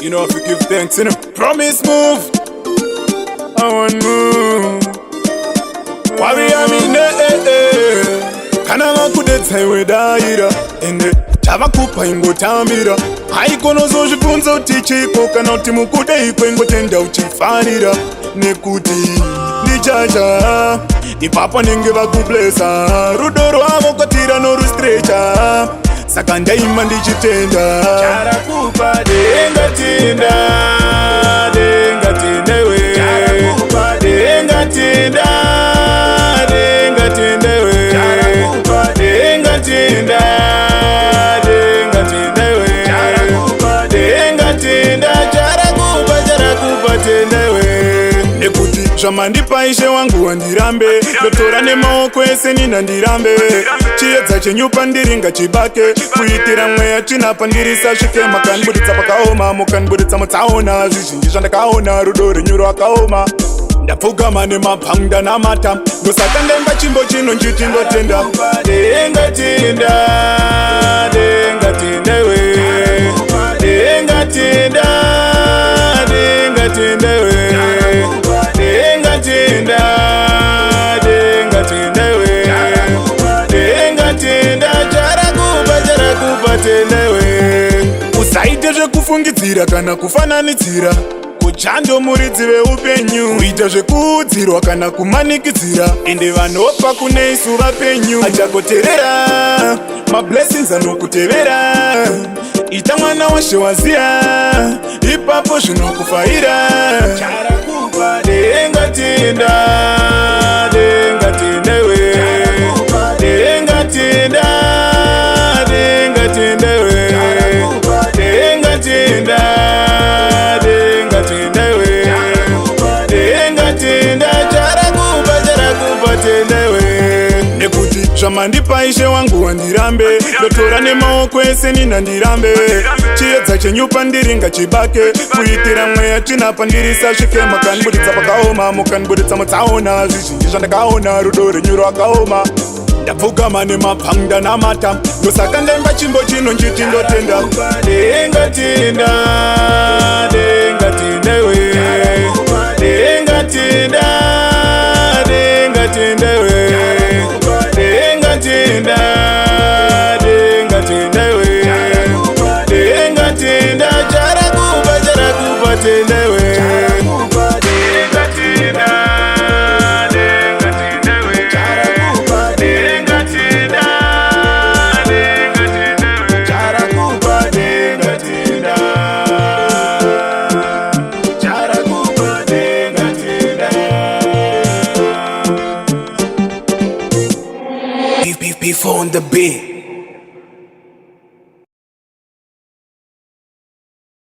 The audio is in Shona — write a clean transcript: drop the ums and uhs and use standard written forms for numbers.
You know if you give thanks, you know. Promise move. I want move. Worry I mean kana vakudetsa iwe daira ende chavakupa ingotambira haikonozozvibvunza kuti chiko kana kuti mukude ikwe ingotenda uchifanira nekuti ndichacha ipapo nenge vakublesa rudo rwavo kwatira norustrecha saka ndaima ndichitenda charakupa dengatinda dengatindewe charakupa dengatinda dengatindewe charakupa dengatinda dengatindewe charakupa dengatinda charakupa tendewe nekuti zvamandipa ishe wangu wandirambe ndotora nemaoko ese nina ndirambe chiedza chenyupa ndiringa chibake kuitira mweya chinapa ndirisasvike makanibuditsa pakaoma mukanibuditsa mutsaona zvizhinji zvandakaona rudo renyu rwakaoma ndapfugama nemapanga namata ndosaka ndemba chimbo chino njiti ndotenda dengatinda dengatindewe dengatinda dengatindewe dengatinda dengatindewe dengatinda charakupa tendewe usaite zvekufungidzira kana kufananidzira kujando muridzi veupenyu kuita zvekuudzirwa kana kumanikidzira ende vanopa kune isu vapenyu achagoterera mablessings anokutevera ita mwana washe waziya ipapo zvinokufaira charakupa dengatinda dengatindewe dengatinda dengatindewe dengatinda dengatindewe dengatinda charakupa tendewe nekuti zvamandipa ishe wangu wandirambe ndotora nemaoko ese nina ndirambe chiedza chenyupa ndiringa chibake kuitira mweya chinapa ndirisasvike makanibuditsa pakaoma mukanibuditsa mutsaona zvizhinji zvandakaona rudo renyu rwakaoma ndapfugama nemapanga namata ndosaka ndemba chimbo chino njiti ndotenda dengatinda dengatindewe dengatinda dengatindewe dengatinda dengatindewe dengatinda charakupa tendewe Before on the beat.